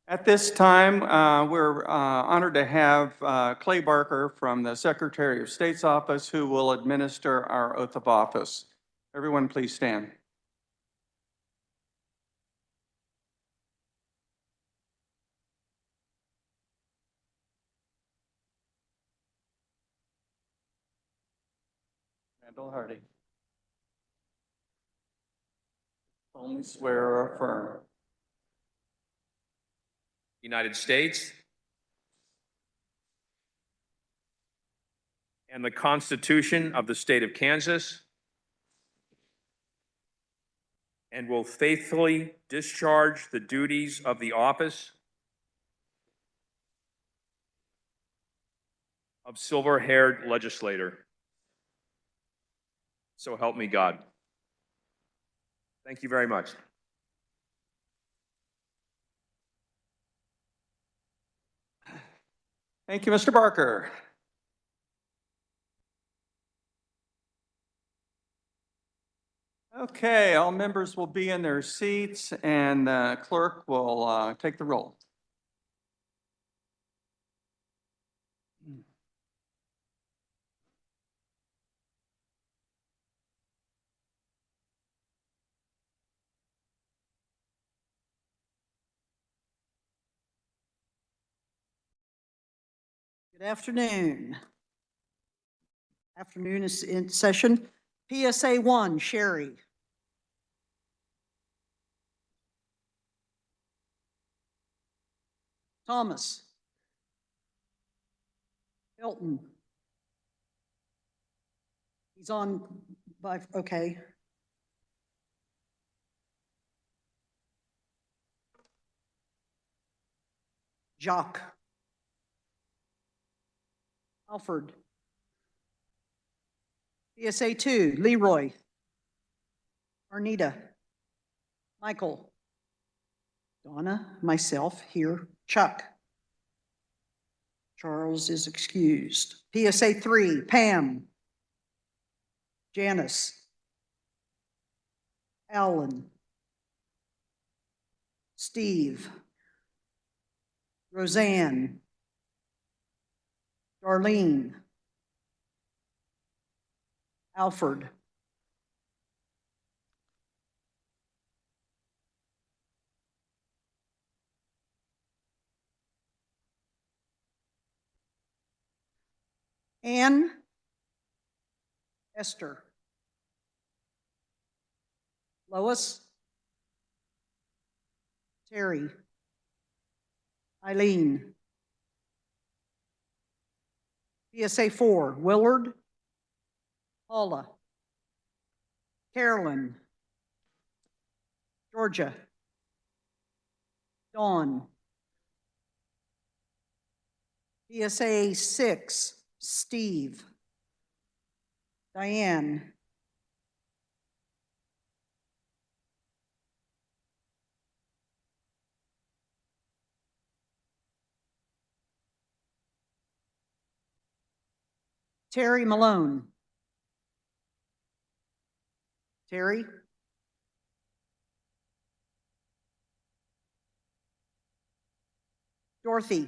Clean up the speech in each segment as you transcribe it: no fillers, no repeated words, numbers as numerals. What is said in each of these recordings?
At this time, we're honored to have Clay Barker from the Secretary of State's office who will administer our oath of office. Everyone, please stand. Randall Hardy. Solemnly swear or affirm. United States and the Constitution of the State of Kansas, and will faithfully discharge the duties of the office of silver-haired legislator. So help me God. Thank you very much. Thank you, Mr. Barker. Okay, all members will be in their seats and the clerk will take the roll. Good afternoon. Afternoon is in session. PSA 1, Sherry. Thomas. Hilton. He's on by, okay. Jacques. Alfred. PSA 2, Leroy. Arnita. Michael. Donna, myself here. Chuck. Charles is excused. PSA 3, Pam. Janice. Alan. Steve. Roseanne. Darlene. Alfred. Anne. Esther. Lois. Terry. Eileen. PSA 4, Willard. Paula. Carolyn. Georgia. Dawn. PSA 6, Steve. Diane. Terry Malone. Terry. Dorothy.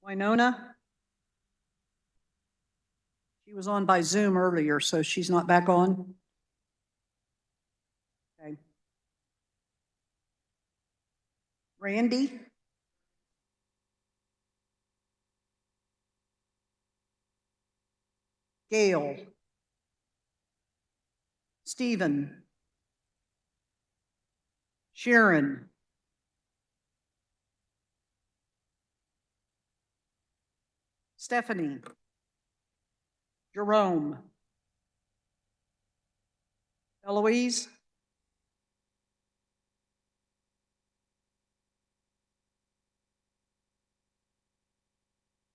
Winona. She was on by Zoom earlier, so she's not back on. Okay. Randy. Gail. Stephen. Sharon. Stephanie. Jerome. Eloise.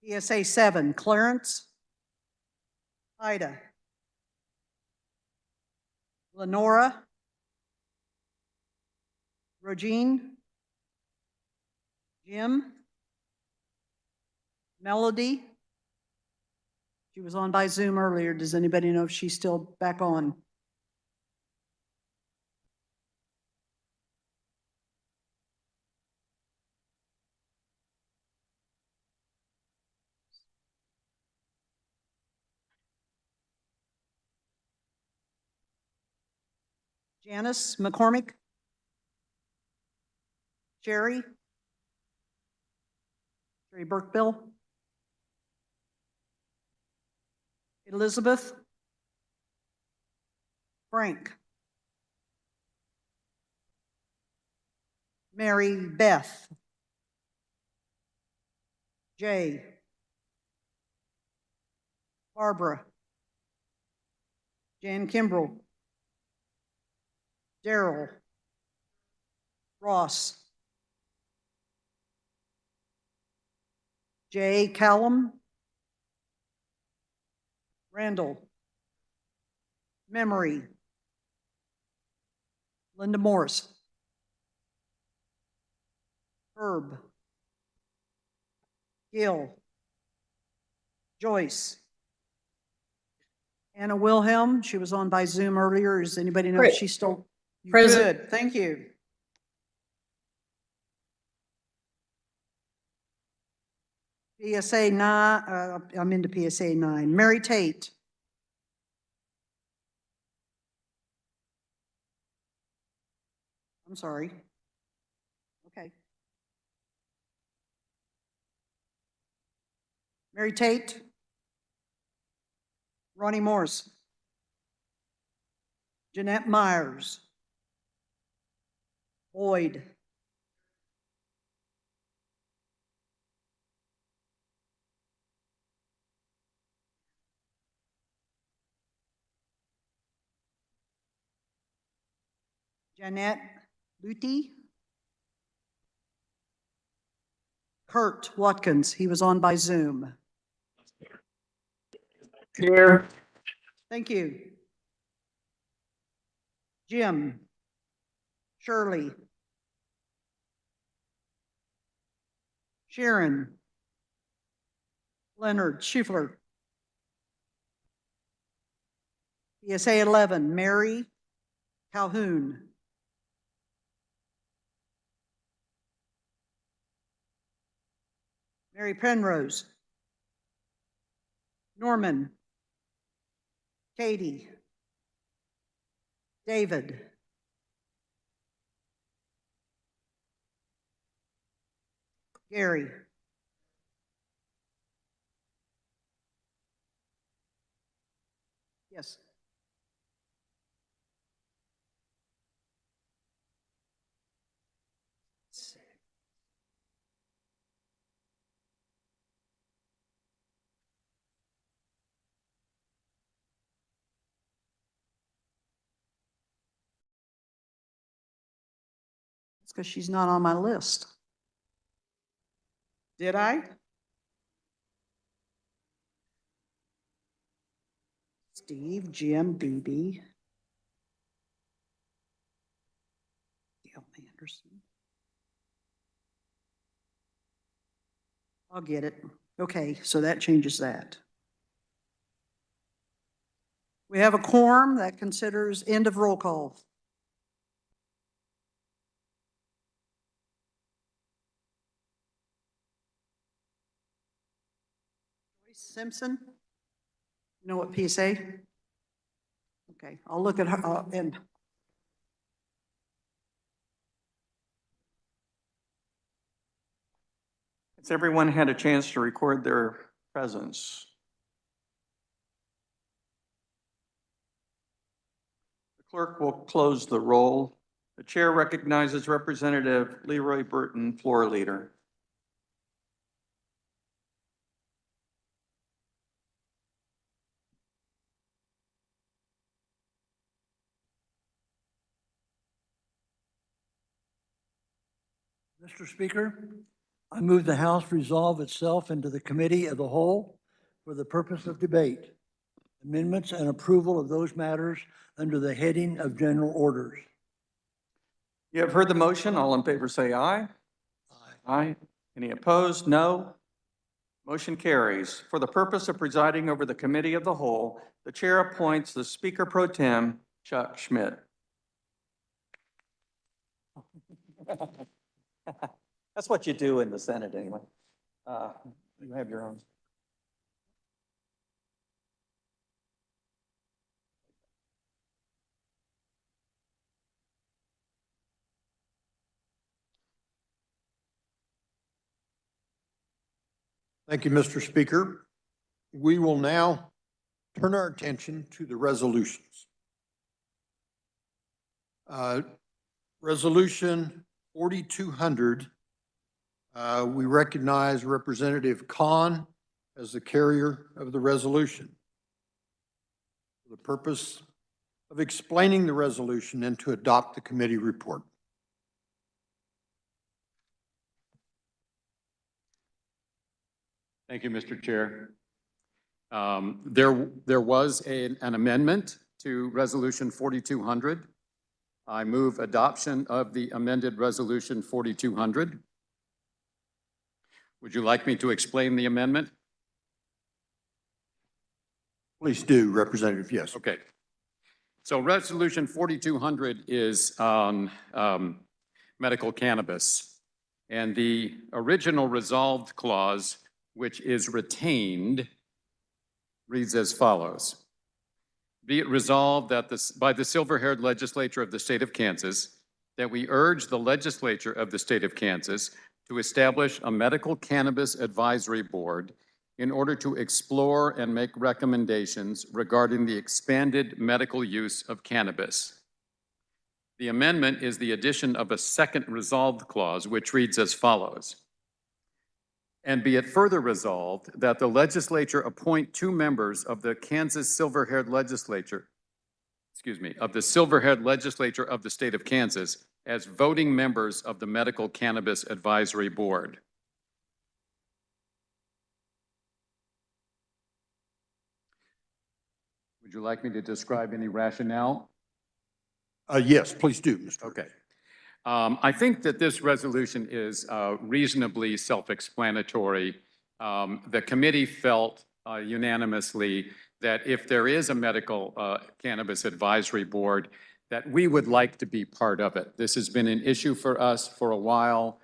PSA 7, Clarence. Ida. Lenora. Regine. Jim. Melody. She was on by Zoom earlier. Does anybody know if she's still back on? Janice McCormick? Sherry? Sherry Burkeville? Elizabeth? Frank? Mary Beth? Jay? Barbara? Jan Kimbrell? Daryl? Ross? Jay Callum? Randall? Memory? Linda Morris? Herb? Gil? Joyce? Anna Wilhelm, she was on by Zoom earlier. Does anybody know if Great. she's still? Present. Good, thank you. PSA 9, I'm into PSA 9. Mary Tate. I'm sorry. Okay. Mary Tate. Ronnie Morse. Jeanette Myers. Boyd. Jeanette Luty. Kurt Watkins, he was on by Zoom. Here. Thank you. Jim. Shirley. Sharon. Leonard Schiffler. PSA 11, Mary Calhoun. Mary Penrose. Norman. Katie. David. Gary. Yes. It's because she's not on my list. Did I? Steve, Jim, BB. Dale Anderson. I'll get it. Okay, so that changes that. We have a quorum that considers end of roll call. Joyce Simpson? You know what PSA? Okay, I'll look at her and Has everyone had a chance to record their presence? The clerk will close the roll. The chair recognizes Representative Leroy Burton, floor leader. Mr. Speaker, I move the House resolve itself into the Committee of the Whole for the purpose of debate, amendments, and approval of those matters under the heading of General Orders. You have heard the motion. All in favor say aye. Aye. Aye. Any opposed? No. Motion carries. For the purpose of presiding over the Committee of the Whole, the Chair appoints the Speaker Pro Tem, Chuck Schmidt. That's what you do in the Senate anyway. You have your own. Thank you, Mr. Speaker. We will now turn our attention to the resolutions. Resolution 4200, we recognize Representative Khan as the carrier of the resolution. For the purpose of explaining the resolution and to adopt the committee report. Thank you, Mr. Chair. There was an amendment to Resolution 4200. I move adoption of the amended Resolution 4200. Would you like me to explain the amendment? Please do, Representative, yes. Okay. So Resolution 4200 is on medical cannabis. And the original resolved clause, which is retained, reads as follows. Be it resolved that by the silver-haired legislature of the state of Kansas, that we urge the legislature of the state of Kansas to establish a medical cannabis advisory board in order to explore and make recommendations regarding the expanded medical use of cannabis. The amendment is the addition of a second resolved clause, which reads as follows. And be it further resolved that the legislature appoint 2 members of the Kansas silver-haired legislature, of the silver-haired legislature of the state of Kansas as voting members of the Medical Cannabis Advisory Board. Would you like me to describe any rationale? Yes, please do, Mr. Okay. I think that this resolution is reasonably self-explanatory. The committee felt unanimously that if there is a medical cannabis advisory board, that we would like to be part of it. This has been an issue for us for a while.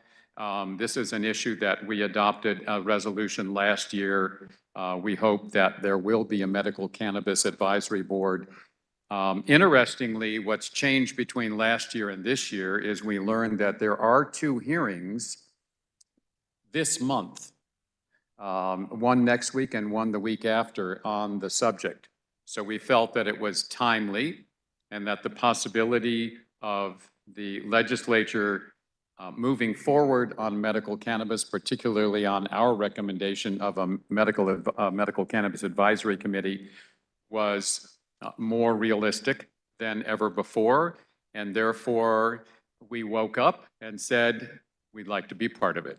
This is an issue that we adopted a resolution last year. We hope that there will be a medical cannabis advisory board. Interestingly, what's changed between last year and this year is we learned that there are 2 hearings this month, one next week and one the week after on the subject. So we felt that it was timely and that the possibility of the legislature moving forward on medical cannabis, particularly on our recommendation of a medical cannabis advisory committee, was more realistic than ever before, and therefore we woke up and said we'd like to be part of it.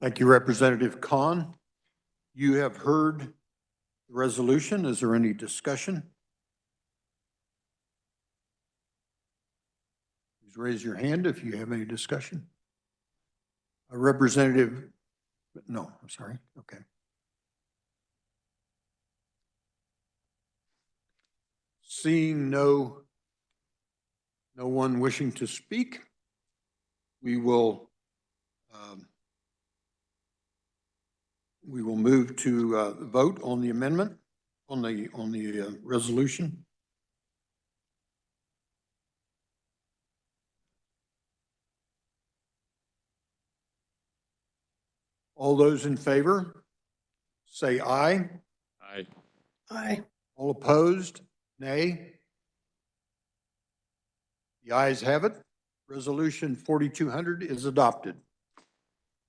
Thank you, Representative Khan. You have heard the resolution. Is there any discussion? Please raise your hand if you have any discussion. Representative, no, I'm sorry. Okay. Seeing no one wishing to speak, we will move to vote on the amendment, on the resolution. All those in favor, say aye. Aye. Aye. All opposed, nay. The ayes have it. Resolution 4200 is adopted.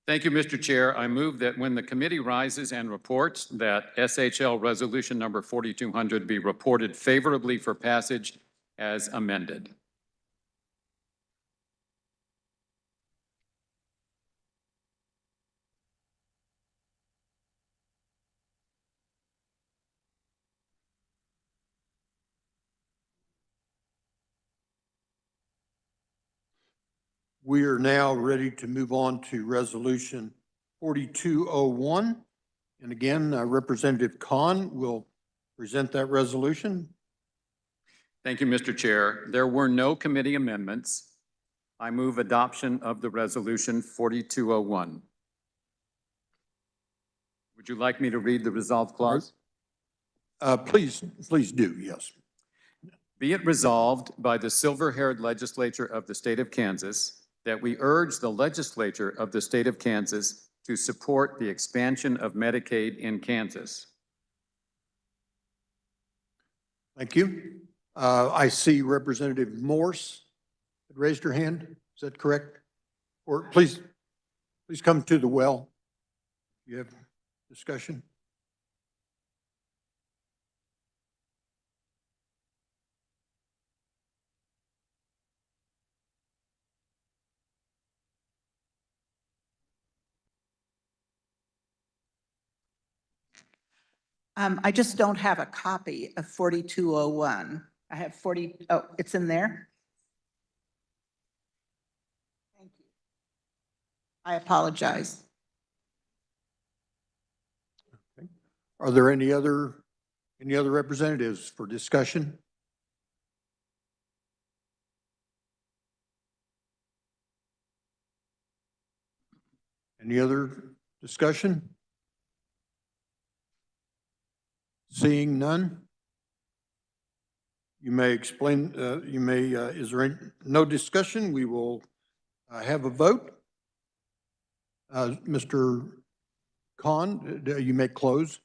Thank you, Mr. Chair. I move that when the committee rises and reports that SHL Resolution number 4200 be reported favorably for passage as amended. We are now ready to move on to Resolution 4201. And again, Representative Khan will present that resolution. Thank you, Mr. Chair. There were no committee amendments. I move adoption of the resolution 4201. Would you like me to read the resolve clause? Please do, yes. Be it resolved by the silver-haired legislature of the state of Kansas that we urge the legislature of the state of Kansas to support the expansion of Medicaid in Kansas. Thank you. I see Representative Morse had raised her hand. Is that correct? Or please come to the well. You have discussion? I just don't have a copy of 4201. I have oh, it's in there? Thank you. I apologize. Are there any other representatives for discussion? Any other discussion? Seeing none? You may explain, is there no discussion? We will have a vote. Mr. Khan, you may close.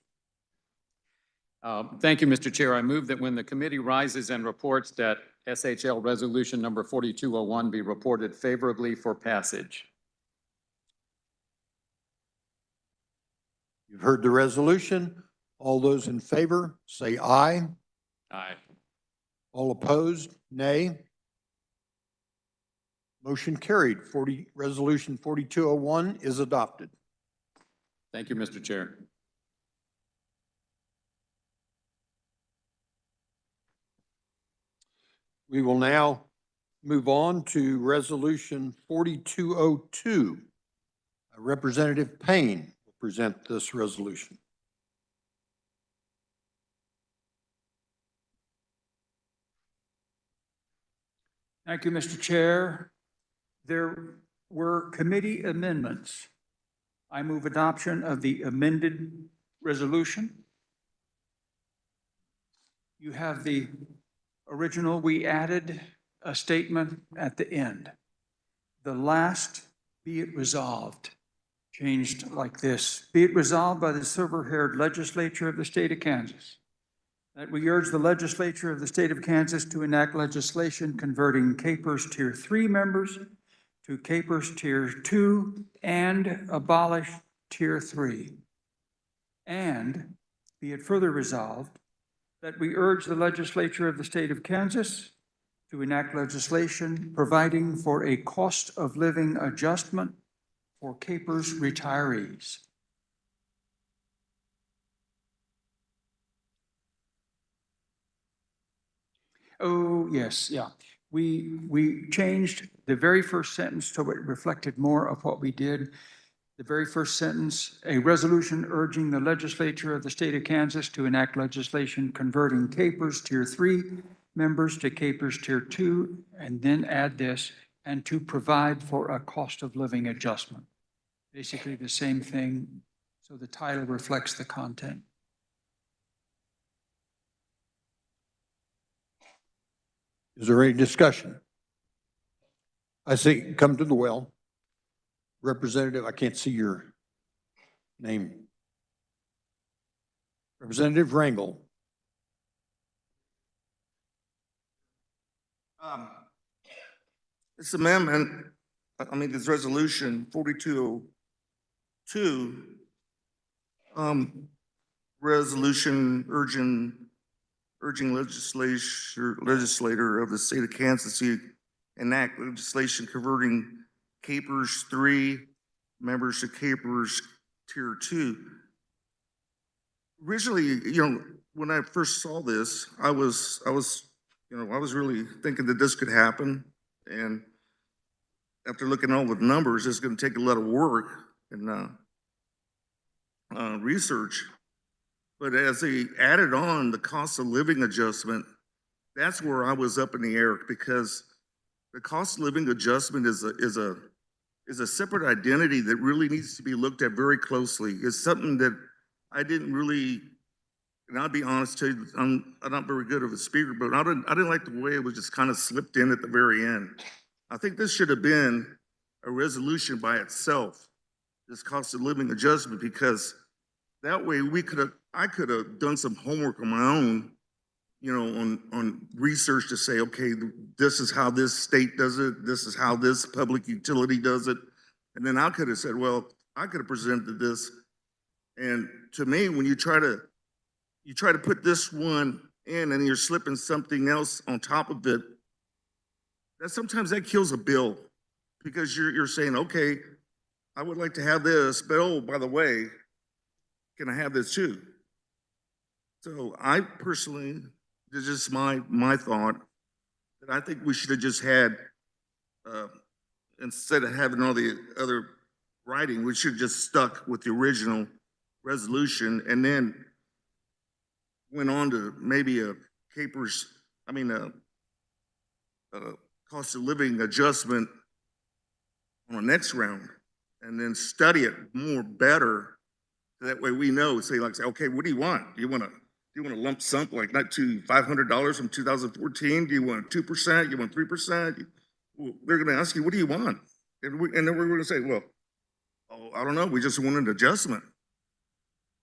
Thank you, Mr. Chair. I move that when the committee rises and reports that SHL Resolution number 4201 be reported favorably for passage. You've heard the resolution. All those in favor, say aye. Aye. All opposed, nay. Motion carried. Resolution 4201 is adopted. Thank you, Mr. Chair. We will now move on to Resolution 4202. Representative Payne will present this resolution. Thank you, Mr. Chair. There were committee amendments. I move adoption of the amended resolution. You have the original. We added a statement at the end. The last, be it resolved, changed like this. Be it resolved by the silver-haired legislature of the state of Kansas that we urge the legislature of the state of Kansas to enact legislation converting KPERS Tier 3 members to KPERS Tier 2 and abolish Tier 3. And be it further resolved that we urge the legislature of the state of Kansas to enact legislation providing for a cost of living adjustment for KPERS retirees. Oh, yes, yeah. We changed the very first sentence so it reflected more of what we did. The very first sentence, a resolution urging the legislature of the state of Kansas to enact legislation converting KPERS Tier 3 members to KPERS Tier 2, and then add this, and to provide for a cost of living adjustment. Basically the same thing, so the title reflects the content. Is there any discussion? I see, come to the well. Representative, I can't see your name. Representative Rangel. This amendment, this resolution 4202, resolution urging legislator of the state of Kansas to enact legislation converting KPERS 3 members to KPERS Tier 2. Originally, when I first saw this, I was really thinking that this could happen, and after looking at all the numbers, it's gonna take a lot of work and, research. But as they added on the cost of living adjustment, that's where I was up in the air, because the cost of living adjustment is a separate identity that really needs to be looked at very closely. It's something that I didn't really, and I'll be honest to you, I'm not very good of a speaker, but I didn't like the way it was just kind of slipped in at the very end. I think this should have been a resolution by itself, this cost of living adjustment, because that way I could have done some homework on my own, on research to say, okay, this is how this state does it, this is how this public utility does it. And then I could have said, well, I could have presented this. And to me, when you try to put this one in and you're slipping something else on top of it, sometimes that kills a bill, because you're saying, okay, I would like to have this, but oh, by the way, can I have this too? So I personally, this is just my thought, that I think we should have just had, instead of having all the other writing, we should have just stuck with the original resolution and then went on to maybe a cost of living adjustment on the next round, and then study it more better. That way we know, say, okay, what do you want? Do you want a lump sum, like not to $500 from 2014? Do you want 2%? You want 3%? Well, they're going to ask you, what do you want? And then we're going to say, well, oh, I don't know. We just want an adjustment.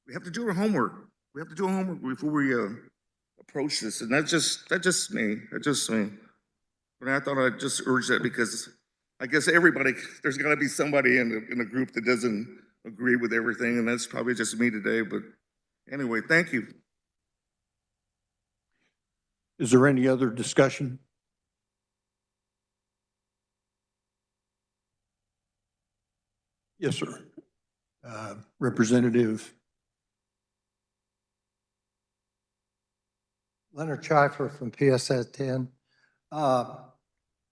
We have to do our homework. We have to do our homework before we approach this. And that's just me. That's just me. But I thought I'd just urge that, because I guess there's got to be somebody in a group that doesn't agree with everything, and that's probably just me today. But anyway, thank you. Is there any other discussion? Yes, sir. Representative. Leonard Schleifer from PSS 10.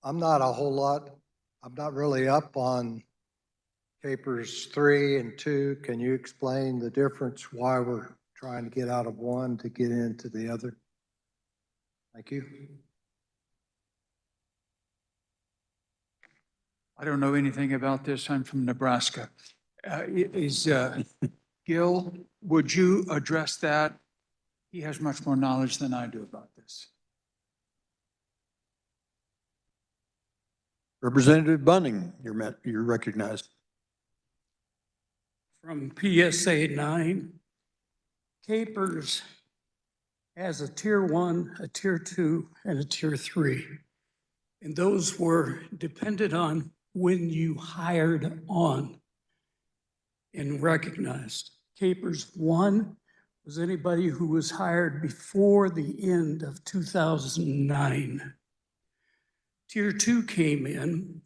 I'm not really up on Capers 3 and 2. Can you explain the difference, why we're trying to get out of one to get into the other? Thank you. I don't know anything about this. I'm from Nebraska. Gil, would you address that? He has much more knowledge than I do about this. Representative Bunning, you're recognized. From PSA 9, Capers has a tier 1, a tier 2, and a tier 3. And those were dependent on when you hired on and recognized. Capers 1 was anybody who was hired before the end of 2009. Tier 2 came in,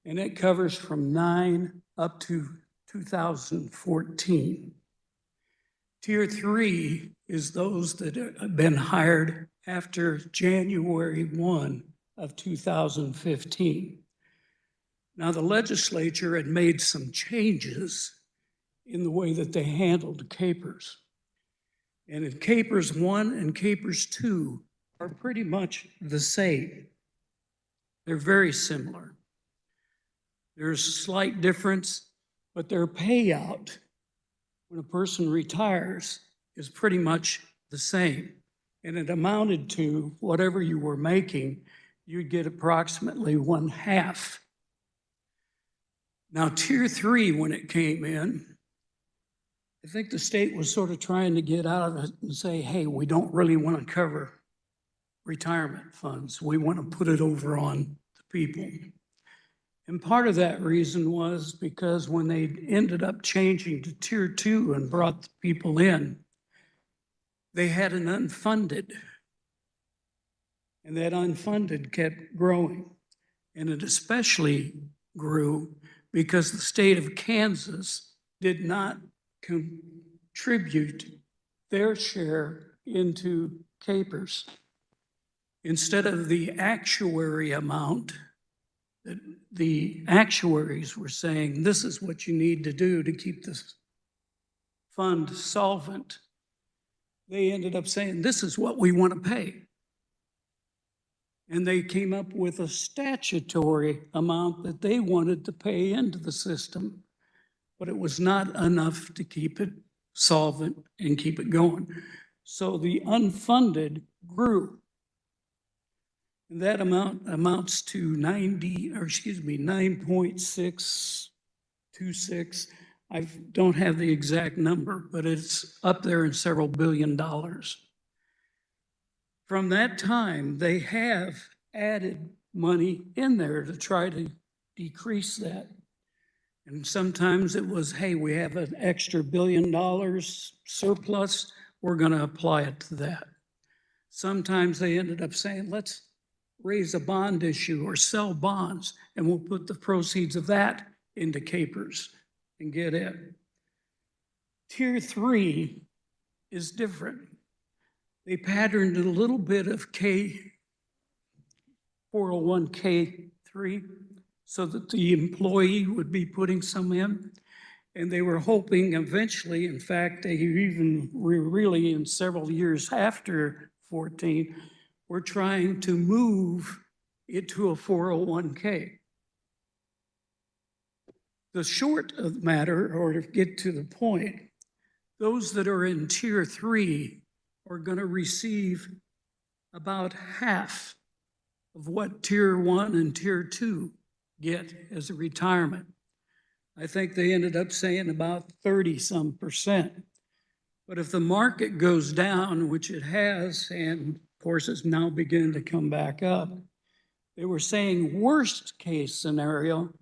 and it covers from 9 up to 2014. Tier 3 is those that have been hired after January 1 of 2015. Now, the legislature had made some changes in the way that they handled Capers. And in Capers 1 and Capers 2 are pretty much the same. They're very similar. There's a slight difference, but their payout when a person retires is pretty much the same. And it amounted to whatever you were making, you'd get approximately 1/2. Now, tier 3, when it came in, I think the state was sort of trying to get out of it and say, hey, we don't really want to cover retirement funds. We want to put it over on the people. And part of that reason was because when they ended up changing to tier 2 and brought the people in, they had an unfunded. And that unfunded kept growing. And it especially grew because the state of Kansas did not contribute their share into Capers. Instead of the actuary amount that the actuaries were saying, this is what you need to do to keep this fund solvent. They ended up saying, this is what we want to pay. And they came up with a statutory amount that they wanted to pay into the system, but it was not enough to keep it solvent and keep it going. So the unfunded grew. And that amount amounts to 9.626. I don't have the exact number, but it's up there in several billion dollars. From that time, they have added money in there to try to decrease that. And sometimes it was, hey, we have an extra $1 billion surplus, we're going to apply it to that. Sometimes they ended up saying, let's raise a bond issue or sell bonds, and we'll put the proceeds of that into capers and get in. Tier 3 is different. They patterned a little bit of 401k3 so that the employee would be putting some in. And they were hoping eventually, in fact, they even really in several years after 14, were trying to move it to a 401k. The short of the matter, or to get to the point, those that are in Tier 3 are going to receive about half of what Tier 1 and Tier 2 get as a retirement. I think they ended up saying about 30-some%. But if the market goes down, which it has, and of course it's now beginning to come back up, they were saying worst case scenario,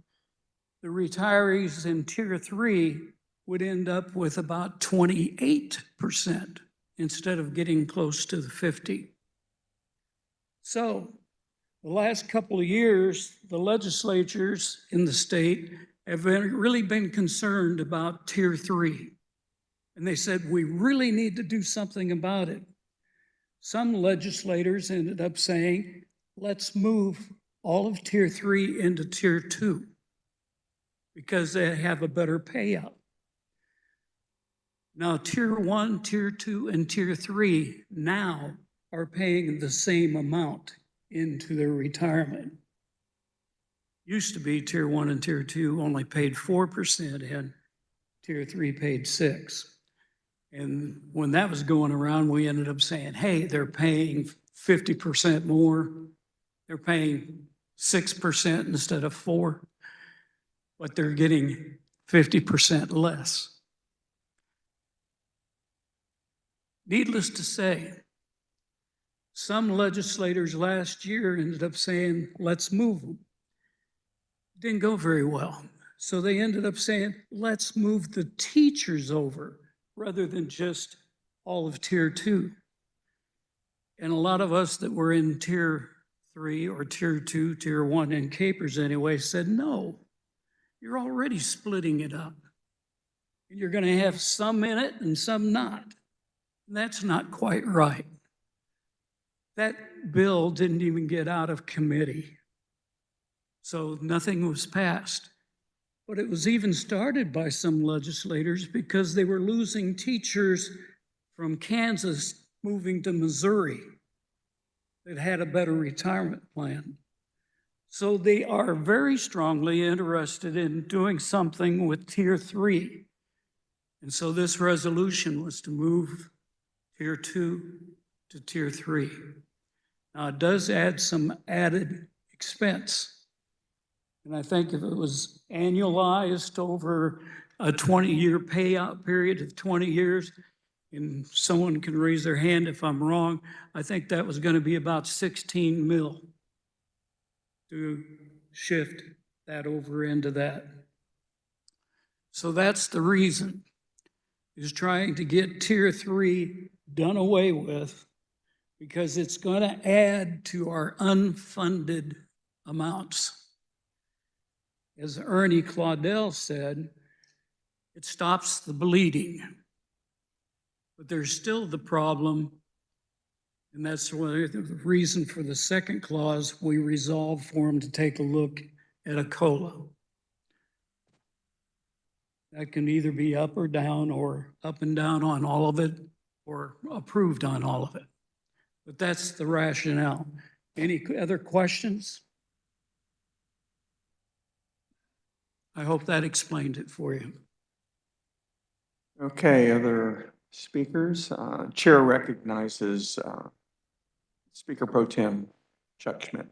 the retirees in Tier 3 would end up with about 28% instead of getting close to the 50. So the last couple of years, the legislatures in the state have really been concerned about Tier 3. And they said, we really need to do something about it. Some legislators ended up saying, let's move all of Tier 3 into Tier 2 because they have a better payout. Now, Tier 1, Tier 2, and Tier 3 now are paying the same amount into their retirement. Used to be Tier 1 and Tier 2 only paid 4% in, Tier 3 paid 6%. And when that was going around, we ended up saying, hey, they're paying 50% more. They're paying 6% instead of 4%, but they're getting 50% less. Needless to say, some legislators last year ended up saying, let's move them. Didn't go very well. So they ended up saying, let's move the teachers over rather than just all of Tier 2. And a lot of us that were in Tier 3 or Tier 2, Tier 1 in capers anyway said, no, you're already splitting it up. And you're going to have some in it and some not. And that's not quite right. That bill didn't even get out of committee. So nothing was passed. But it was even started by some legislators because they were losing teachers from Kansas moving to Missouri that had a better retirement plan. So they are very strongly interested in doing something with Tier 3. And so this resolution was to move Tier 2 to Tier 3. Now it does add some added expense. And I think if it was annualized over a 20-year payout period of 20 years, and someone can raise their hand if I'm wrong, I think that was going to be about 16 mil to shift that over into that. So that's the reason, is trying to get Tier 3 done away with, because it's going to add to our unfunded amounts. As Ernie Claudel said, it stops the bleeding. But there's still the problem, and that's the reason for the second clause, we resolve for them to take a look at a COLA. That can either be up or down, or up and down on all of it, or approved on all of it. But that's the rationale. Any other questions? I hope that explained it for you. Okay, other speakers? Chair recognizes Speaker Pro Tem Chuck Schmidt.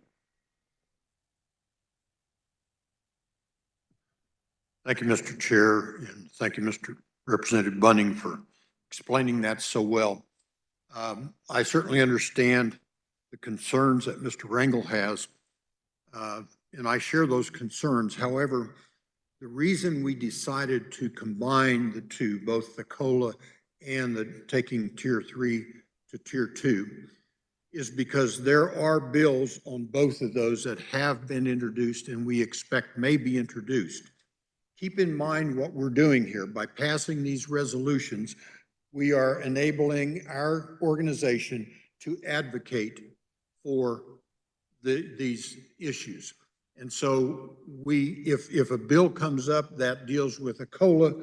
Thank you, Mr. Chair, and thank you, Mr. Representative Bunning, for explaining that so well. I certainly understand the concerns that Mr. Rangel has, and I share those concerns. However, the reason we decided to combine the two, both the COLA and the taking Tier 3 to Tier 2, is because there are bills on both of those that have been introduced and we expect may be introduced. Keep in mind what we're doing here. By passing these resolutions, we are enabling our organization to advocate for these issues. And so if a bill comes up that deals with a COLA,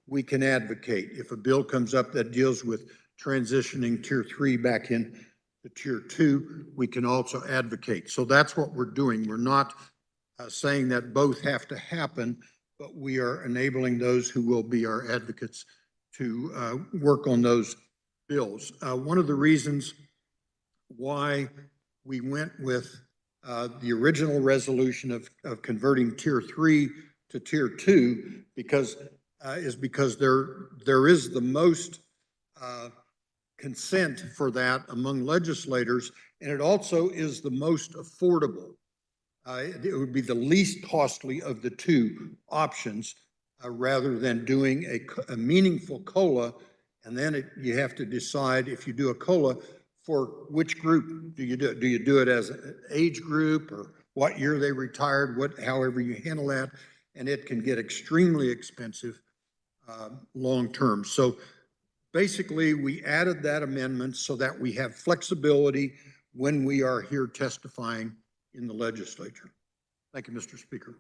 we can advocate. If a bill comes up that deals with transitioning Tier 3 back in to Tier 2, we can also advocate. So that's what we're doing. We're not saying that both have to happen, but we are enabling those who will be our advocates to work on those bills. One of the reasons why we went with the original resolution of converting Tier 3 to Tier 2 is because there is the most consent for that among legislators, and it also is the most affordable. It would be the least costly of the two options, rather than doing a meaningful COLA, and then you have to decide if you do a COLA for which group do you do it? Do you do it as an age group, or what year they retired, however you handle that, and it can get extremely expensive long-term. So basically, we added that amendment so that we have flexibility when we are here testifying in the legislature. Thank you, Mr. Speaker.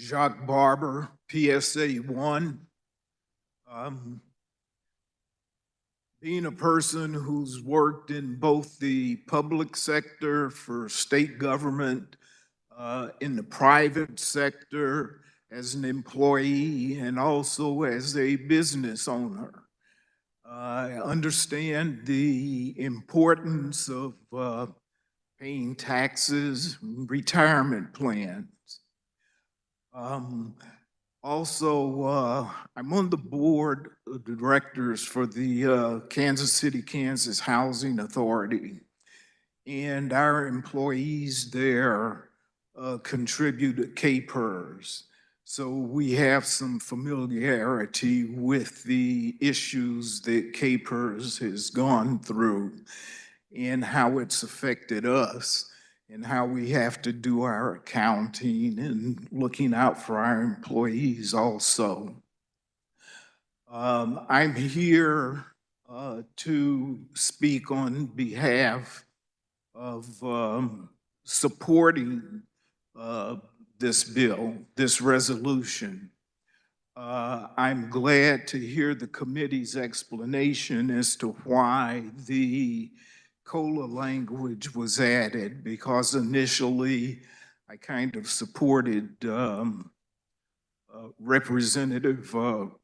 Jacques Barber, PSA 1. Being a person who's worked in both the public sector for state government, in the private sector as an employee, and also as a business owner, I understand the importance of paying taxes, retirement plans. Also, I'm on the board of directors for the Kansas City, Kansas Housing Authority, and our employees there contribute to KPERS. So we have some familiarity with the issues that KPERS has gone through and how it's affected us, and how we have to do our accounting and looking out for our employees also. I'm here to speak on behalf of supporting this bill, this resolution. I'm glad to hear the committee's explanation as to why the COLA language was added, because initially I kind of supported Representative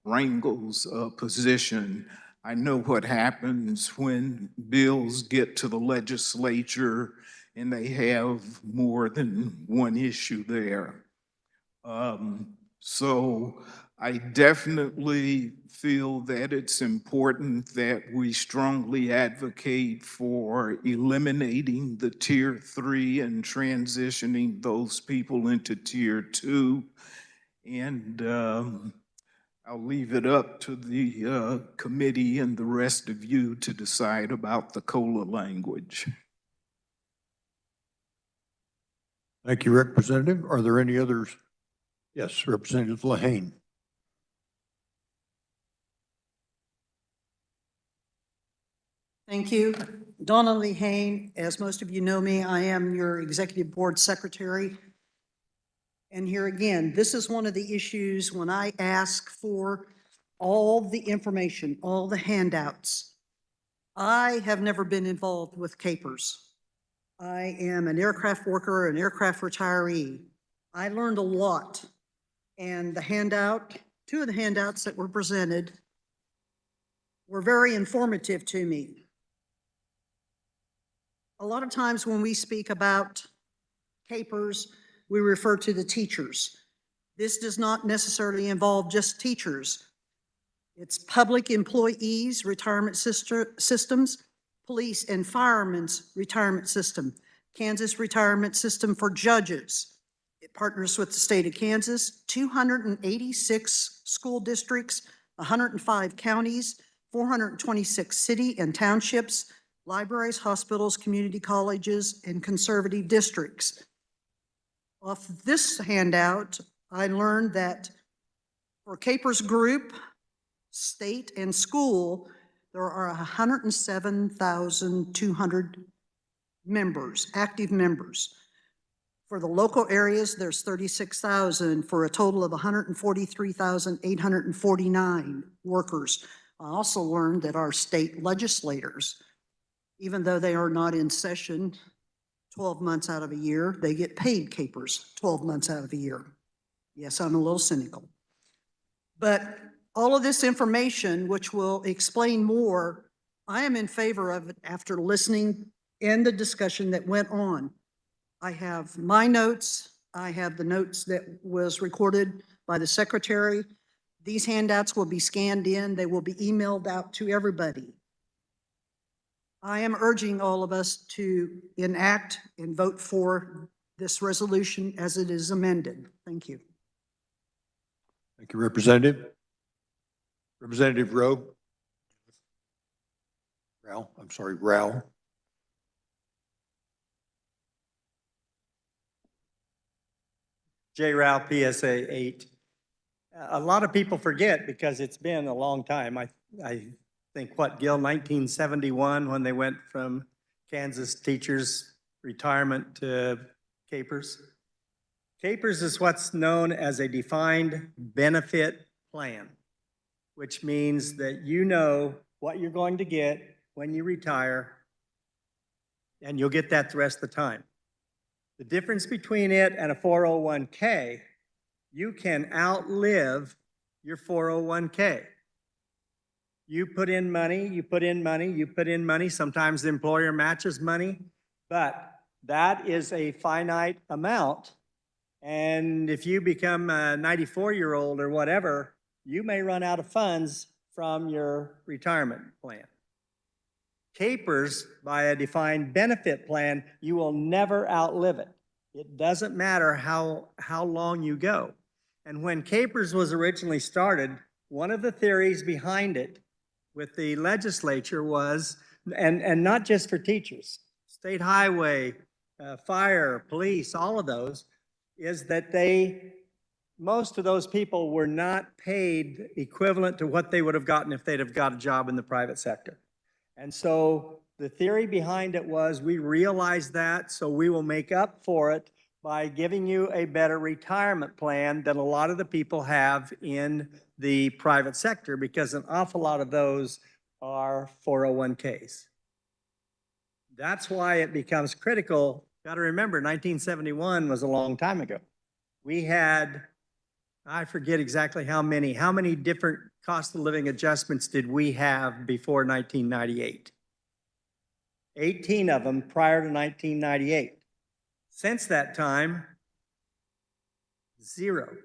Rangel's position. I know what happens when bills get to the legislature and they have more than one issue there. So I definitely feel that it's important that we strongly advocate for eliminating the Tier 3 and transitioning those people into Tier 2. And I'll leave it up to the committee and the rest of you to decide about the COLA language. Thank you, Representative. Are there any others? Yes, Representative Lehane. Thank you. Donna Lehane, as most of you know me, I am your Executive Board Secretary. And here again, this is one of the issues when I ask for all the information, all the handouts. I have never been involved with CAPERS. I am an aircraft worker, an aircraft retiree. I learned a lot. And the handout, two of the handouts that were presented were very informative to me. A lot of times when we speak about CAPERS, we refer to the teachers. This does not necessarily involve just teachers. It's public employees, retirement systems, police and firemen's retirement system, Kansas retirement system for judges. It partners with the state of Kansas, 286 school districts, 105 counties, 426 city and townships, libraries, hospitals, community colleges, and conservative districts. Off this handout, I learned that for CAPERS group, state, and school, there are 107,200 members, active members. For the local areas, there's 36,000 for a total of 143,849 workers. I also learned that our state legislators, even though they are not in session 12 months out of a year, they get paid CAPERS 12 months out of a year. Yes, I'm a little cynical. But all of this information, which will explain more, I am in favor of it after listening and the discussion that went on. I have my notes. I have the notes that was recorded by the secretary. These handouts will be scanned in. They will be emailed out to everybody. I am urging all of us to enact and vote for this resolution as it is amended. Thank you. Thank you, Representative. Representative Rao. Rao. J. Rao, PSA 8. A lot of people forget because it's been a long time. I think, Gil, 1971 when they went from Kansas teachers retirement to CAPERS. CAPERS is what's known as a defined benefit plan, which means that you know what you're going to get when you retire, and you'll get that the rest of the time. The difference between it and a 401k, you can outlive your 401k. You put in money, you put in money, you put in money. Sometimes the employer matches money, but that is a finite amount. And if you become a 94-year-old or whatever, you may run out of funds from your retirement plan. CAPERS, by a defined benefit plan, you will never outlive it. It doesn't matter how long you go. And when CAPERS was originally started, one of the theories behind it with the legislature was, and not just for teachers, state highway, fire, police, all of those, is that most of those people were not paid equivalent to what they would have gotten if they'd have got a job in the private sector. And so the theory behind it was we realized that, so we will make up for it by giving you a better retirement plan than a lot of the people have in the private sector, because an awful lot of those are 401ks. That's why it becomes critical. Got to remember, 1971 was a long time ago. We had, I forget exactly how many different cost of living adjustments did we have before 1998? 18 of them prior to 1998. Since that time, 0.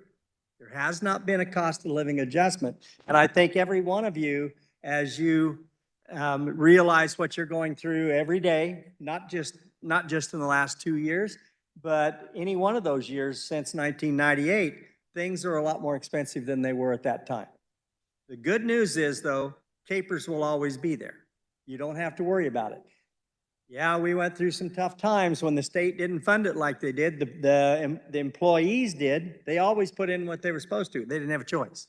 There has not been a cost of living adjustment. And I think every one of you, as you realize what you're going through every day, not just in the last 2 years, but any one of those years since 1998, things are a lot more expensive than they were at that time. The good news is, though, capers will always be there. You don't have to worry about it. Yeah, we went through some tough times when the state didn't fund it like they did. The employees did. They always put in what they were supposed to. They didn't have a choice.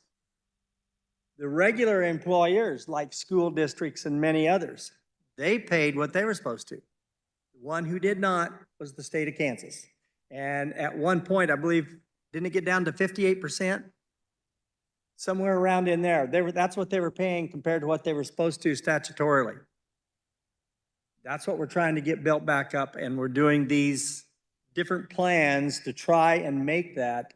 The regular employers, like school districts and many others, they paid what they were supposed to. The one who did not was the state of Kansas. And at one point, I believe, didn't it get down to 58%? Somewhere around in there. That's what they were paying compared to what they were supposed to statutorily. That's what we're trying to get built back up, and we're doing these different plans to try and make that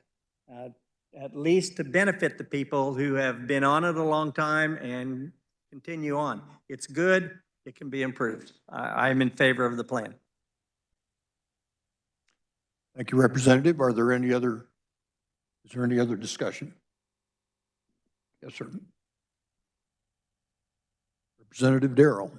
at least to benefit the people who have been on it a long time and continue on. It's good. It can be improved. I'm in favor of the plan. Thank you, Representative. Is there any other discussion? Yes, sir. Representative Darrell.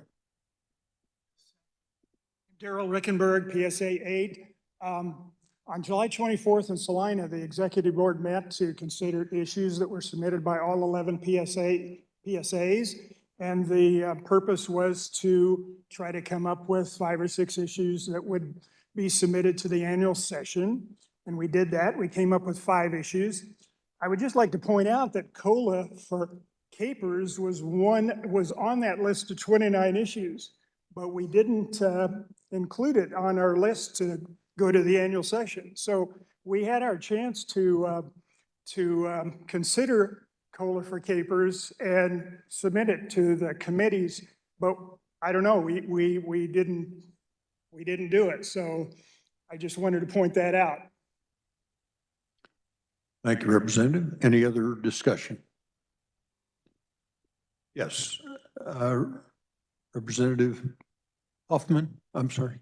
Darrell Rickenberg, PSA 8. On July 24th in Salina, the executive board met to consider issues that were submitted by all 11 PSAs. And the purpose was to try to come up with 5 or 6 issues that would be submitted to the annual session. And we did that. We came up with 5 issues. I would just like to point out that COLA for capers was on that list of 29 issues, but we didn't include it on our list to go to the annual session. So we had our chance to consider COLA for capers and submit it to the committees, but I don't know, we didn't do it. So I just wanted to point that out. Thank you, Representative. Any other discussion? Yes, Representative Hoffman, I'm sorry.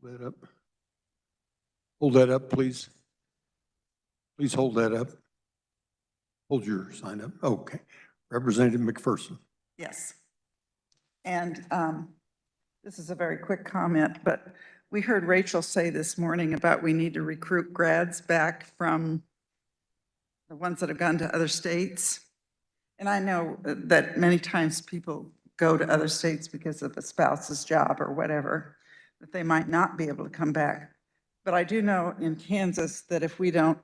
That up. Hold that up, please. Please hold that up. Hold your sign up. Okay. Representative McPherson. Yes. And this is a very quick comment, but we heard Rachel say this morning about we need to recruit grads back from the ones that have gone to other states. And I know that many times people go to other states because of a spouse's job or whatever, that they might not be able to come back. But I do know in Kansas that if we don't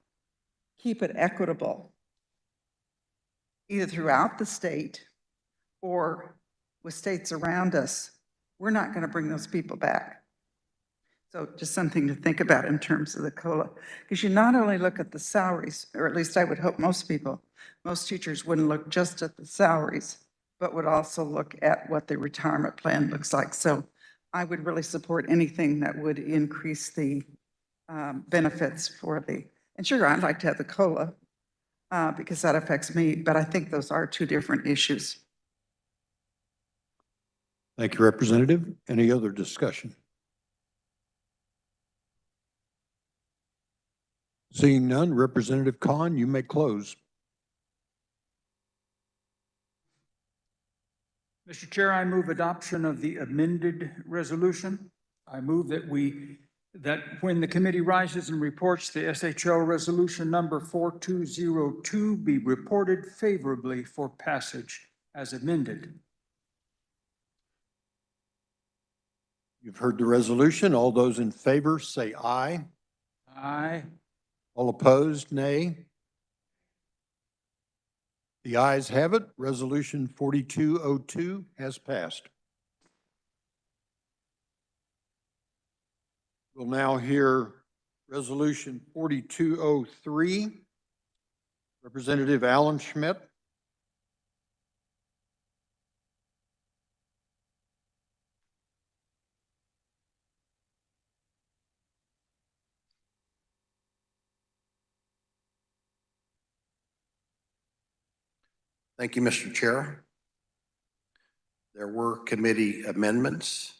keep it equitable, either throughout the state or with states around us, we're not going to bring those people back. So just something to think about in terms of the COLA, because you not only look at the salaries, or at least I would hope most teachers wouldn't look just at the salaries, but would also look at what the retirement plan looks like. So I would really support anything that would increase the benefits for and sure, I'd like to have the COLA because that affects me, but I think those are 2 different issues. Thank you, Representative. Any other discussion? Seeing none, Representative Kahn, you may close. Mr. Chair, I move adoption of the amended resolution. I move that when the committee rises and reports the SHO resolution number 4202 be reported favorably for passage as amended. You've heard the resolution. All those in favor say aye. Aye. All opposed, nay. The ayes have it. Resolution 4202 has passed. We'll now hear Resolution 4203. Representative Alan Schmidt. Thank you, Mr. Chair. There were committee amendments,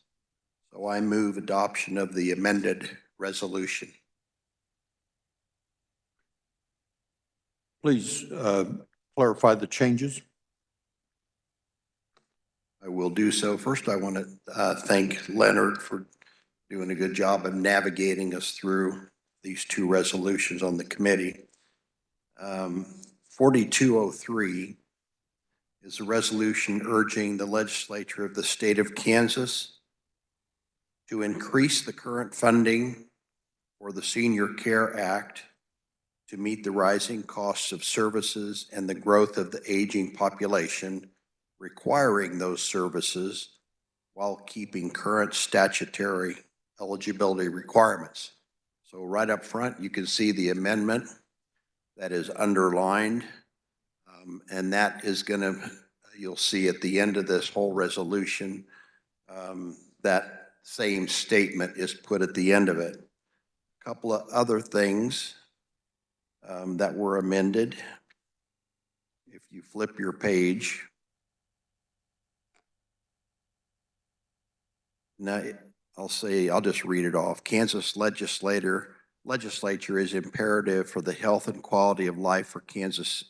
so I move adoption of the amended resolution. Please clarify the changes. I will do so. First, I want to thank Leonard for doing a good job of navigating us through these two resolutions on the committee. 4203 is a resolution urging the legislature of the state of Kansas to increase the current funding for the Senior Care Act to meet the rising costs of services and the growth of the aging population, requiring those services while keeping current statutory eligibility requirements. So right up front, you can see the amendment that is underlined, and that is going to, you'll see at the end of this whole resolution, that same statement is put at the end of it. A couple of other things that were amended. If you flip your page, now I'll just read it off. Kansas legislature is imperative for the health and quality of life for Kansas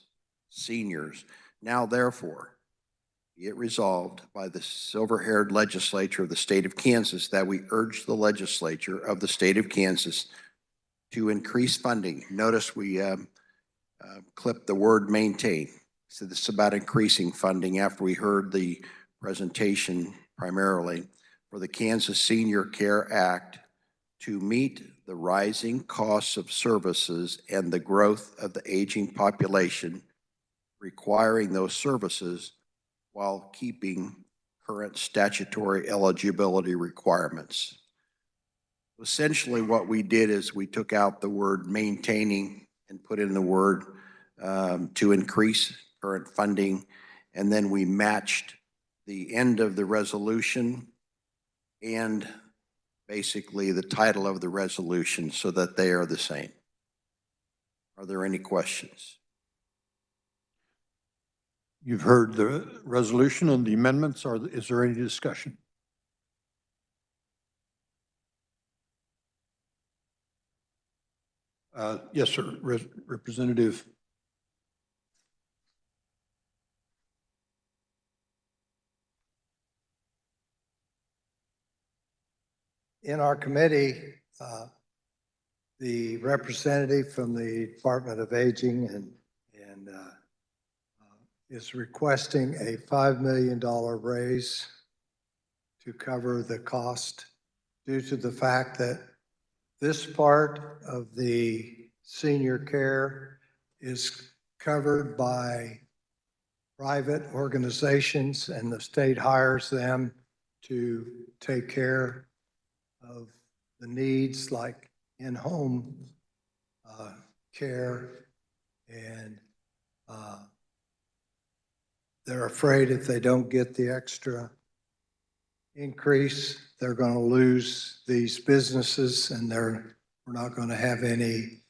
seniors. Now, therefore, be it resolved by the silver-haired legislature of the state of Kansas that we urge the legislature of the state of Kansas to increase funding. Notice we clipped the word maintain. So this is about increasing funding after we heard the presentation primarily for the Kansas Senior Care Act to meet the rising costs of services and the growth of the aging population, requiring those services while keeping current statutory eligibility requirements. Essentially what we did is we took out the word maintaining and put in the word to increase current funding, and then we matched the end of the resolution and basically the title of the resolution so that they are the same. Are there any questions? You've heard the resolution and the amendments. Is there any discussion? Yes, sir. Representative. In our committee, the representative from the Department of Aging and is requesting a $5 million raise to cover the cost due to the fact that this part of the senior care is covered by private organizations, and the state hires them to take care of the needs like in-home care, and they're afraid if they don't get the extra increase, they're going to lose these businesses, and we're not going to have any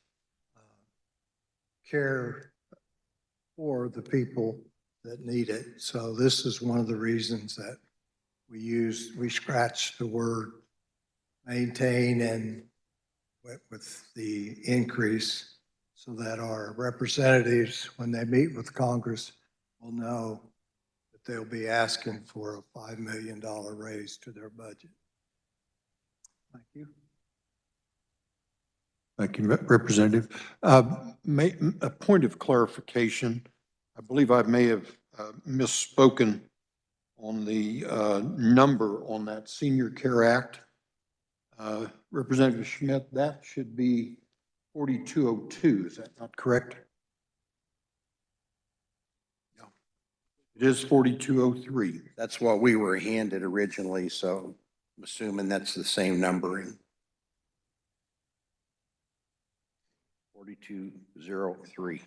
care for the people that need it. So this is one of the reasons that we scratched the word maintain and went with the increase so that our representatives, when they meet with Congress, will know that they'll be asking for a $5 million raise to their budget. Thank you. Thank you, Representative. A point of clarification. I believe I may have misspoken on the number on that Senior Care Act. Representative Schmidt, that should be 4202. Is that not correct? No. It is 4203. That's what we were handed originally, so I'm assuming that's the same numbering. 4203.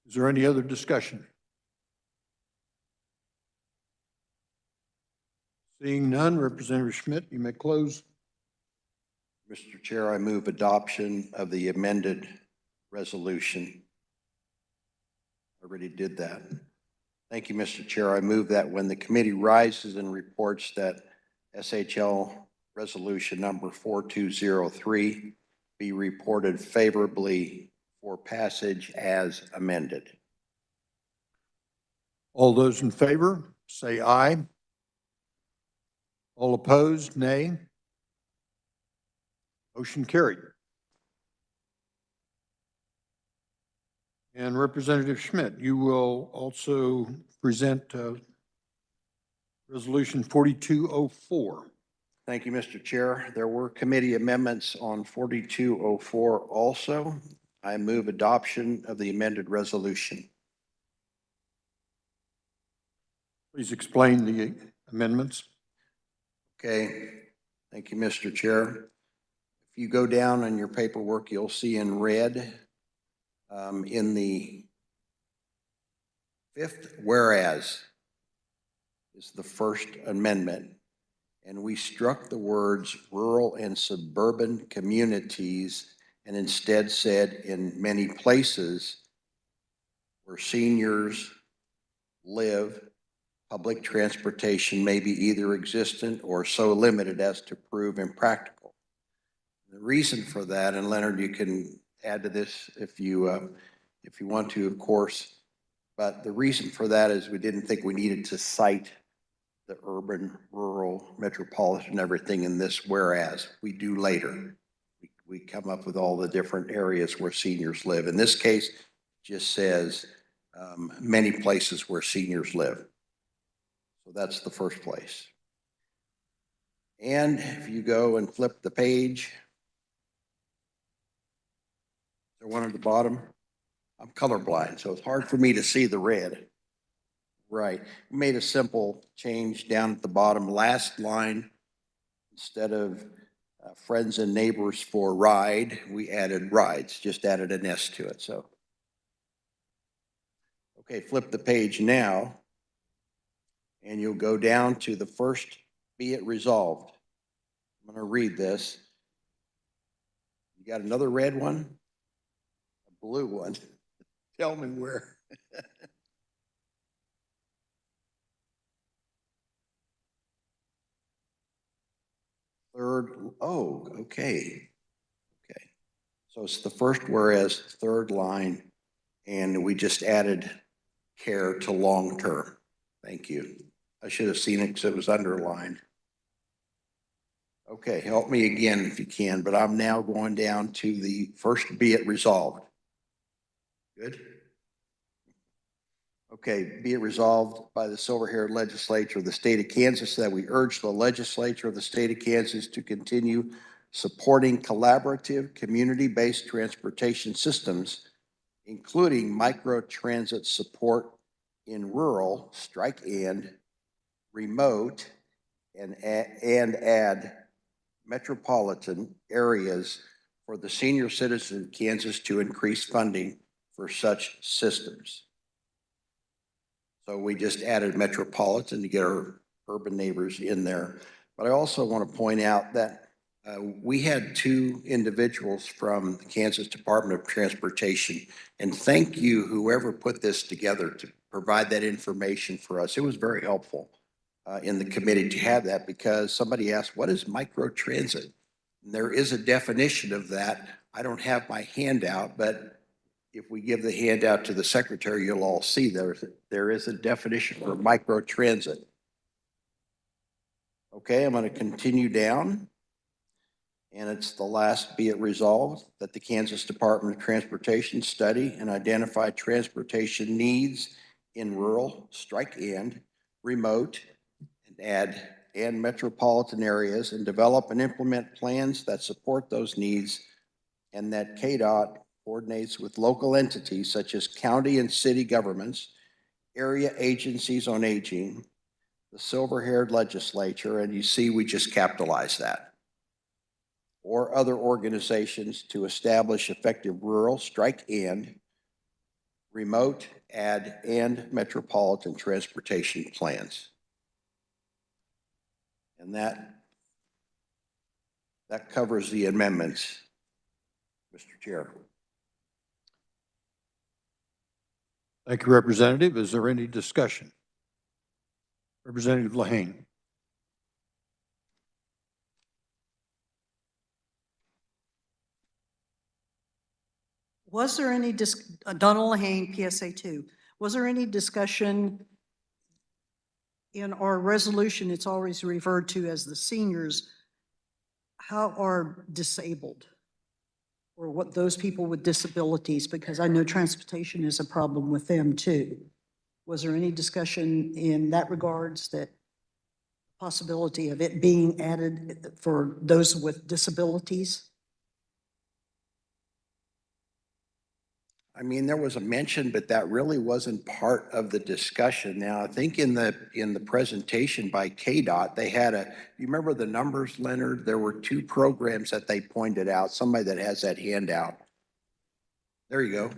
Is there any other discussion? Seeing none, Representative Schmidt, you may close. Mr. Chair, I move adoption of the amended resolution. Already did that. Thank you, Mr. Chair. I move that when the committee rises and reports that SHL Resolution number 4203 be reported favorably for passage as amended. All those in favor, say aye. All opposed, nay. Motion carried. And Representative Schmidt, you will also present Resolution 4204. Thank you, Mr. Chair. There were committee amendments on 4204 also. I move adoption of the amended resolution. Please explain the amendments. Okay, thank you, Mr. Chair. If you go down on your paperwork, you'll see in red in the fifth whereas is the first amendment, and we struck the words rural and suburban communities and instead said in many places where seniors live, public transportation may be either existent or so limited as to prove impractical. The reason for that, and Leonard, you can add to this if you want to, of course, but the reason for that is we didn't think we needed to cite the urban, rural, metropolitan, everything in this whereas. We do later. We come up with all the different areas where seniors live. In this case, it just says many places where seniors live. So that's the first place. And if you go and flip the page, the one at the bottom, I'm colorblind, so it's hard for me to see the red. Right. We made a simple change down at the bottom, last line. Instead of friends and neighbors for ride, we added rides, just added an S to it. So, okay, flip the page now, and you'll go down to the first, be it resolved. I'm going to read this. You got another red one? A blue one. Tell me where. Third, oh, okay. Okay. So it's the first whereas, third line, and we just added care to long term. Thank you. I should have seen it because it was underlined. Okay, help me again if you can, but I'm now going down to the first be it resolved. Good. Okay, be it resolved by the silver-haired legislature of the state of Kansas that we urge the legislature of the state of Kansas to continue supporting collaborative, community-based transportation systems, including microtransit support in rural, strike and, remote, and add metropolitan areas for the senior citizens of Kansas to increase funding for such systems. So we just added metropolitan to get our urban neighbors in there. But I also want to point out that we had two individuals from the Kansas Department of Transportation, and thank you, whoever put this together, to provide that information for us. It was very helpful in the committee to have that, because somebody asked, what is microtransit? And there is a definition of that. I don't have my handout, but if we give the handout to the secretary, you'll all see there is a definition for microtransit. Okay, I'm going to continue down. And it's the last, be it resolved that the Kansas Department of Transportation study and identify transportation needs in rural, strike and, remote, and metropolitan areas, and develop and implement plans that support those needs, and that KDOT coordinates with local entities such as county and city governments, area agencies on aging, the silver-haired legislature, and you see we just capitalize that, or other organizations to establish effective rural, strike and, remote, and metropolitan transportation plans. And that covers the amendments, Mr. Chair. Thank you, Representative. Is there any discussion? Representative Lahane. Was there any Donald Lehane, PSA 2, was there any discussion in our resolution? It's always referred to as the seniors. How are disabled or what those people with disabilities, because I know transportation is a problem with them too. Was there any discussion in that regards, that possibility of it being added for those with disabilities? I mean, there was a mention, but that really wasn't part of the discussion. Now, I think in the presentation by KDOT, they had you remember the numbers, Leonard? There were 2 programs that they pointed out, somebody that has that handout. There you go.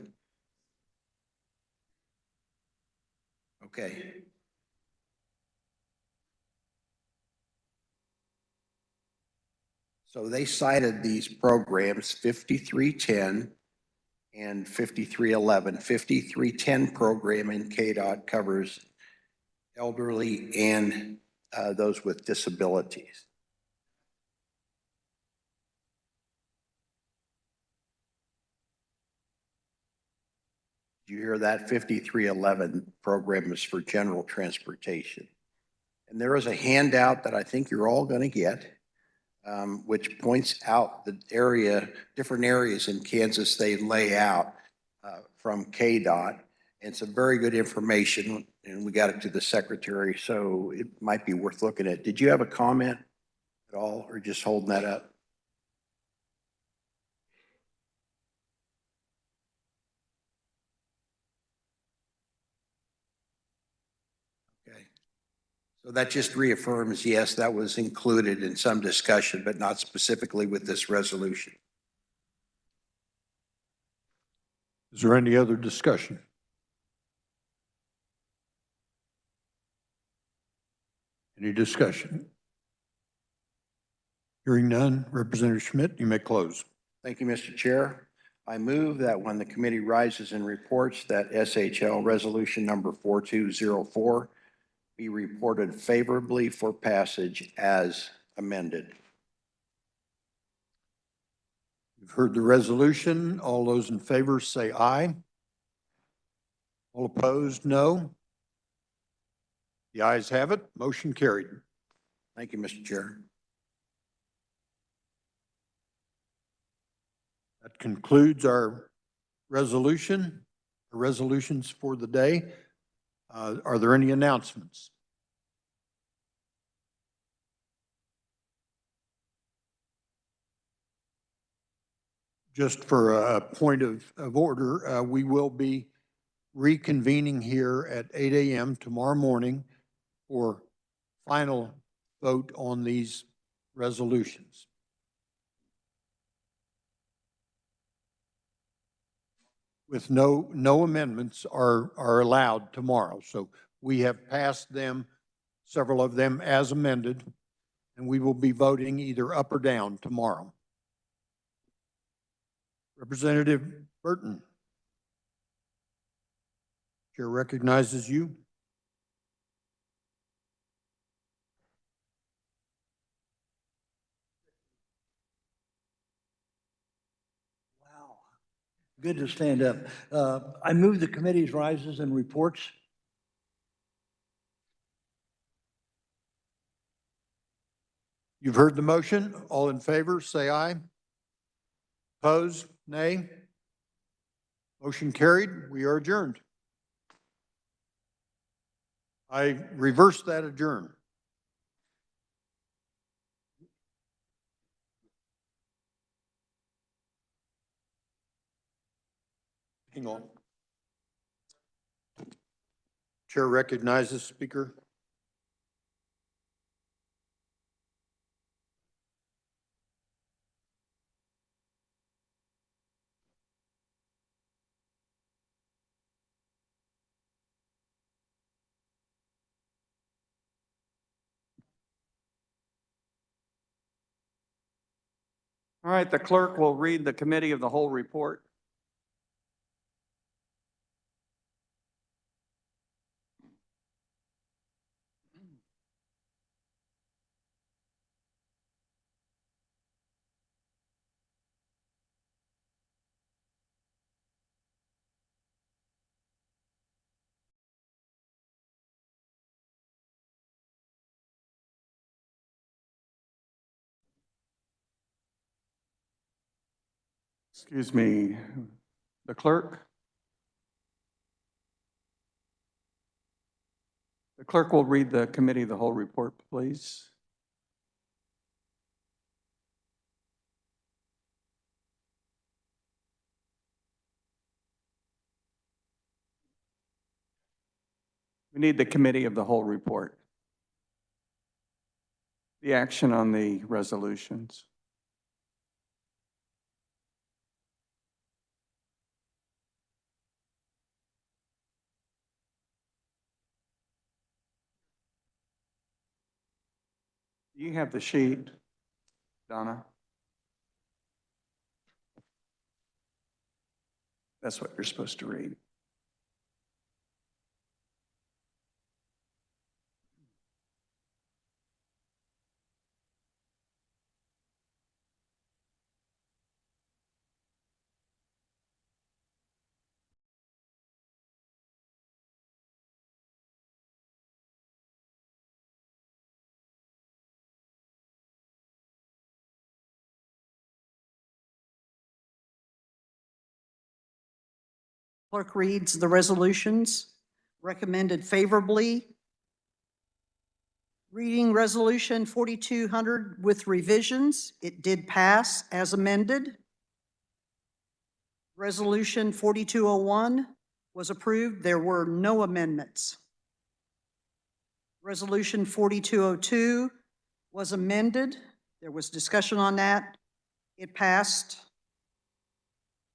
Okay. So they cited these programs, 5310 and 5311. 5310 program in KDOT covers elderly and those with disabilities. Did you hear that? 5311 program is for general transportation. And there is a handout that I think you're all going to get, which points out the different areas in Kansas they lay out from KDOT. And some very good information, and we got it to the secretary, so it might be worth looking at. Did you have a comment at all, or just holding that up? Okay. So that just reaffirms, yes, that was included in some discussion, but not specifically with this resolution. Is there any other discussion? Any discussion? Hearing none, Representative Schmidt, you may close. Thank you, Mr. Chair. I move that when the committee rises and reports that SHL Resolution number 4204 be reported favorably for passage as amended. You've heard the resolution. All those in favor say aye. All opposed, no. The ayes have it. Motion carried. Thank you, Mr. Chair. That concludes our resolutions for the day. Are there any announcements? Just for a point of order, we will be reconvening here at 8 a.m. tomorrow morning for final vote on these resolutions. With no amendments are allowed tomorrow. So we have passed them, several of them as amended, and we will be voting either up or down tomorrow. Representative Burton. Chair recognizes you. Wow. Good to stand up. I move the committee's rises and reports. You've heard the motion. All in favor, say aye. Opposed, nay. Motion carried. We are adjourned. I reversed that adjourn. Hang on. Chair recognizes Speaker. All right, the clerk will read the committee of the whole report. Excuse me, the clerk? The clerk will read the committee of the whole report, please. We need the committee of the whole report. The action on the resolutions. You have the sheet, Donna. That's what you're supposed to read. Clerk reads the resolutions recommended favorably. Reading Resolution 4200 with revisions, it did pass as amended. Resolution 4201 was approved. There were no amendments. Resolution 4202 was amended. There was discussion on that. It passed.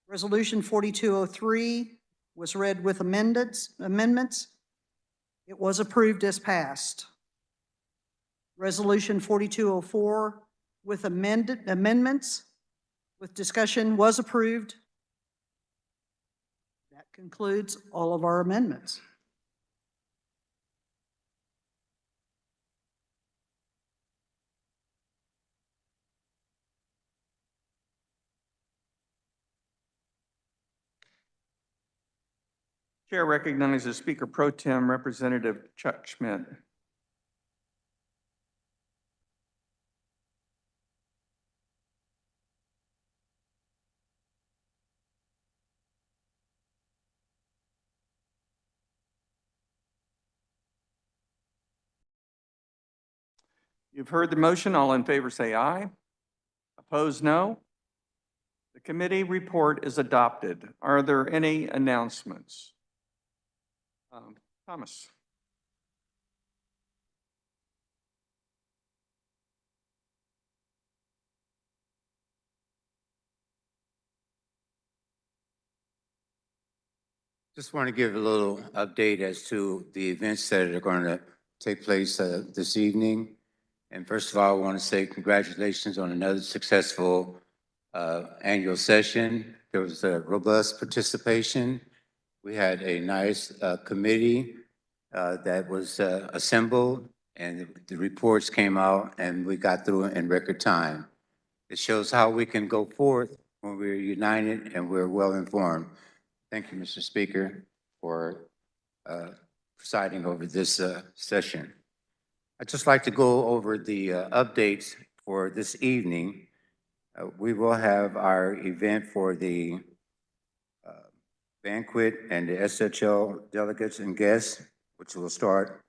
Resolution 4203 was read with amendments. It was approved as passed. Resolution 4204 with amendments with discussion was approved. That concludes all of our amendments. Chair recognizes Speaker Pro Tem Representative Chuck Schmidt. You've heard the motion. All in favor say aye. Opposed, no. The committee report is adopted. Are there any announcements? Thomas. Just want to give a little update as to the events that are going to take place this evening. And first of all, I want to say congratulations on another successful annual session. There was a robust participation. We had a nice committee that was assembled, and the reports came out, and we got through it in record time. It shows how we can go forth when we're united and we're well informed. Thank you, Mr. Speaker, for presiding over this session. I'd just like to go over the updates for this evening. We will have our event for the banquet and the SHL delegates and guests, which will start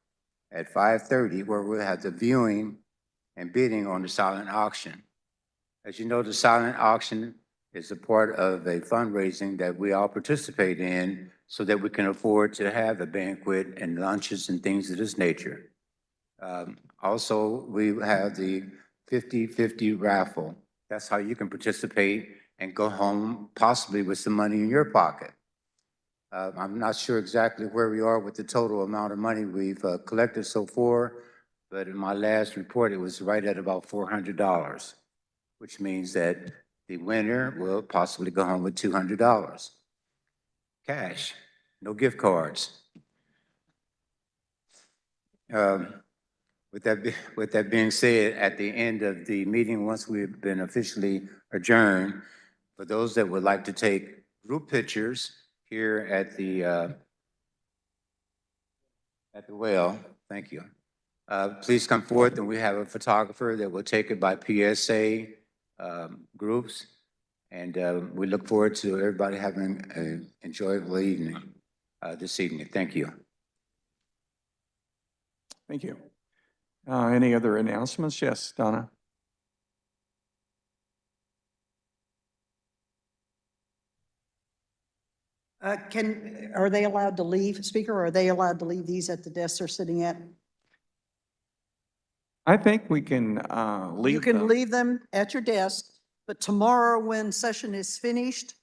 at 5:30, where we'll have the viewing and bidding on the silent auction. As you know, the silent auction is a part of a fundraising that we all participate in so that we can afford to have a banquet and lunches and things of this nature. Also, we have the 50-50 raffle. That's how you can participate and go home possibly with some money in your pocket. I'm not sure exactly where we are with the total amount of money we've collected so far, but in my last report, it was right at about $400, which means that the winner will possibly go home with $200. Cash, no gift cards. With that being said, at the end of the meeting, once we've been officially adjourned, for those that would like to take group pictures here at the well, thank you. Please come forth, and we have a photographer that will take it by PSA groups. And we look forward to everybody having an enjoyable evening this evening. Thank you. Thank you. Any other announcements? Yes, Donna? Are they allowed to leave, Speaker, or are they allowed to leave these at the desk they're sitting at? I think we can leave You can them. leave them at your desk, but tomorrow when session is finished,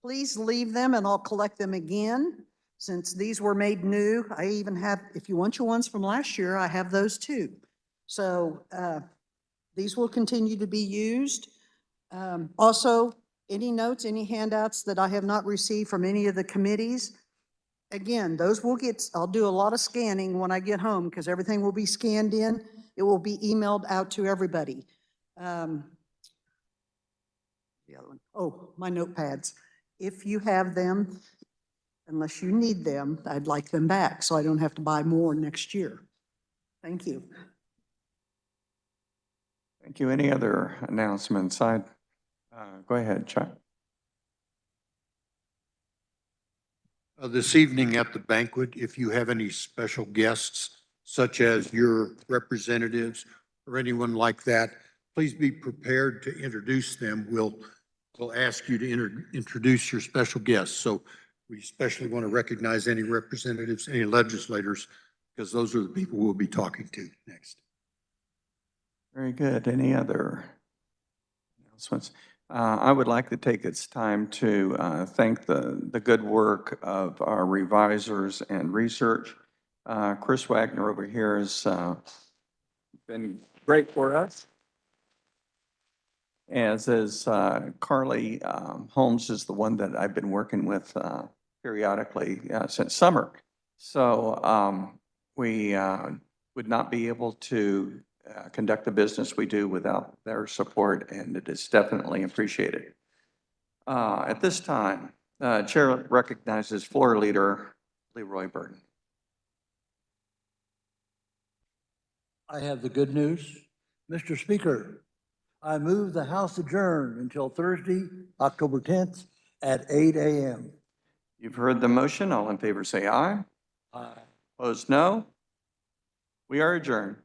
please leave them and I'll collect them again. Since these were made new, I even have, if you want your ones from last year, I have those too. So these will continue to be used. Also, any notes, any handouts that I have not received from any of the committees, again, those will get, I'll do a lot of scanning when I get home because everything will be scanned in. It will be emailed out to everybody. The other one, oh, my notepads. If you have them, unless you need them, I'd like them back so I don't have to buy more next year. Thank you. Thank you. Any other announcements? Go ahead, Chuck. This evening at the banquet, if you have any special guests, such as your representatives or anyone like that, please be prepared to introduce them. We'll ask you to introduce your special guests. So we especially want to recognize any representatives, any legislators, because those are the people we'll be talking to next. Very good. Any other announcements? I would like to take this time to thank the good work of our revisers and research. Chris Wagner over here has been great for us, as is Carly Holmes is the one that I've been working with periodically since summer. So we would not be able to conduct the business we do without their support, and it is definitely appreciated. At this time, Chair recognizes Floor Leader Leroy Burton. I have the good news. Mr. Speaker, I move the House adjourn until Thursday, October 10th at 8 a.m. You've heard the motion. All in favor say aye. Aye. Opposed, no. We are adjourned.